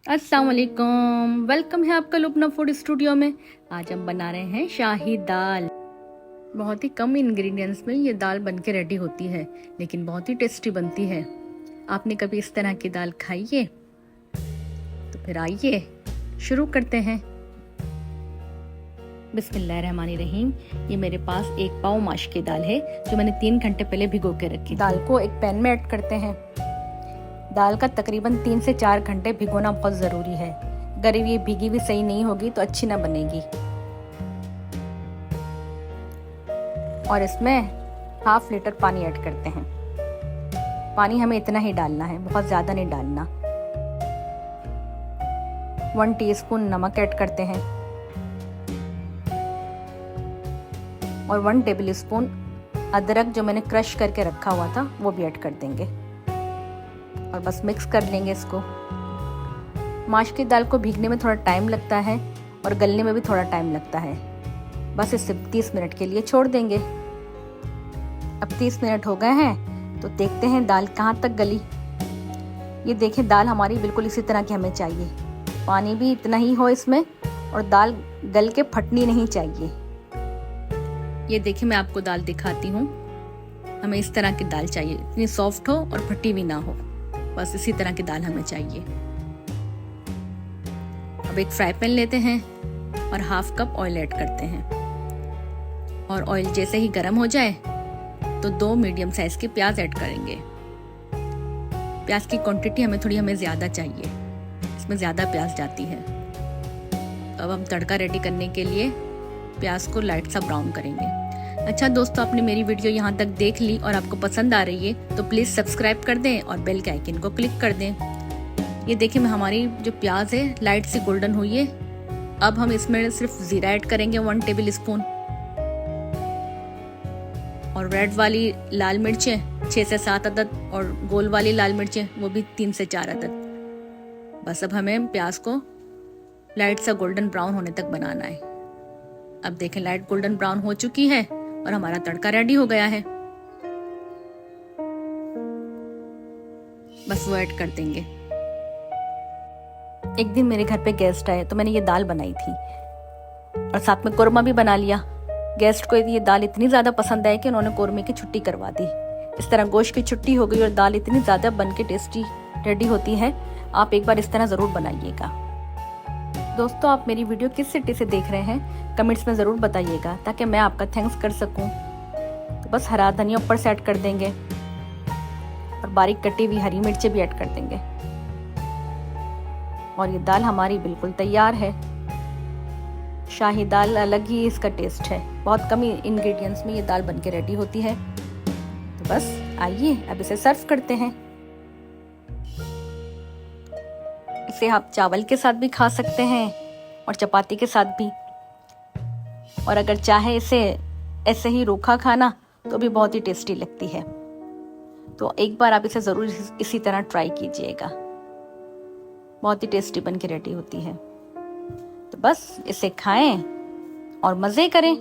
अस्सलाम वालेकुम, वेलकम है आपका लुबना फूड स्टूडियो में। आज हम बना रहे हैं शाही दाल। बहुत ही कम इंग्रेडिएंट्स में ये दाल बनके रेडी होती है, लेकिन बहुत ही टेस्टी बनती है। आपने कभी इस तरह की दाल खाई है? तो फिर आइए शुरू करते हैं। बिस्मिल्लाहिर्रहमानिर्रहीम। ये मेरे पास 1 पाव माश की दाल है, जो मैंने 3 घंटे पहले भिगो के रखी। दाल को एक पैन में ऐड करते हैं। दाल का तकरीबन 3 से 4 घंटे भिगोना बहुत ज़रूरी है। अगर ये भीगी हुई सही नहीं होगी तो अच्छी ना बनेगी। और इसमें 1/2 लीटर पानी ऐड करते हैं। पानी हमें इतना ही डालना है, बहुत ज़्यादा नहीं डालना। 1 टीस्पून नमक ऐड करते हैं और 1 टेबल स्पून अदरक जो मैंने क्रश करके रखा हुआ था वो भी ऐड कर देंगे और बस मिक्स कर लेंगे इसको। माश की दाल को भीगने में थोड़ा टाइम लगता है और गलने में भी थोड़ा टाइम लगता है। बस इसे 30 मिनट के लिए छोड़ देंगे। अब 30 मिनट हो गए हैं तो देखते हैं दाल कहाँ तक गली। ये देखें, दाल हमारी बिल्कुल इसी तरह की हमें चाहिए। पानी भी इतना ही हो इसमें और दाल गल के फटनी नहीं चाहिए। ये देखिए, मैं आपको दाल दिखाती हूँ। हमें इस तरह की दाल चाहिए, इतनी सॉफ्ट हो और फटी भी ना हो। बस इसी तरह की दाल हमें चाहिए। अब एक फ्राई पैन लेते हैं और 1/2 कप ऑयल ऐड करते हैं। और ऑयल जैसे ही गर्म हो जाए तो 2 मीडियम साइज के प्याज ऐड करेंगे। प्याज की क्वांटिटी हमें ज़्यादा चाहिए, इसमें ज़्यादा प्याज जाती है। अब हम तड़का रेडी करने के लिए प्याज को लाइट सा ब्राउन करेंगे। अच्छा दोस्तों, आपने मेरी वीडियो यहाँ तक देख ली और आपको पसंद आ रही है तो प्लीज़ सब्सक्राइब कर दें और बेल के आइकन को क्लिक कर दें। ये देखिए, हमारी जो प्याज है लाइट सी गोल्डन हुई है। अब हम इसमें सिर्फ जीरा ऐड करेंगे 1 टेबल स्पून और रेड वाली लाल मिर्चें 6 से 7 अदद और गोल वाली लाल मिर्चें वो भी 3 से 4 अदद। बस अब हमें प्याज को लाइट सा गोल्डन ब्राउन होने तक बनाना है। अब देखें, लाइट गोल्डन ब्राउन हो चुकी है और हमारा तड़का रेडी हो गया है। बस वो ऐड कर देंगे। एक दिन मेरे घर पे गेस्ट आए तो मैंने ये दाल बनाई थी और साथ में कोरमा भी बना लिया। गेस्ट को ये दाल इतनी ज़्यादा पसंद आई कि उन्होंने कोरमे की छुट्टी करवा दी। इस तरह गोश्त की छुट्टी हो गई और दाल इतनी ज़्यादा बन के टेस्टी रेडी होती है। आप एक बार इस तरह ज़रूर बनाइएगा। दोस्तों, आप मेरी वीडियो किस सिटी से देख रहे हैं कमेंट्स में ज़रूर बताइएगा, ताकि मैं आपका थैंक्स कर सकूं। तो बस हरा धनिया ऊपर से ऐड कर देंगे और बारीक कटी हुई हरी मिर्चें भी ऐड कर देंगे और ये दाल हमारी बिल्कुल तैयार है। शाही दाल अलग ही इसका टेस्ट है। बहुत कम इंग्रेडिएंट्स में ये दाल बनके रेडी होती है। तो बस आइए अब इसे सर्व करते हैं। इसे आप चावल के साथ भी खा सकते हैं और चपाती के साथ भी, और अगर चाहे इसे ऐसे ही रूखा खाना तो भी बहुत ही टेस्टी लगती है। तो एक बार आप इसे ज़रूर इसी तरह ट्राई कीजिएगा। बहुत ही टेस्टी बन के रेडी होती है। तो बस इसे खाएं और मज़े करें।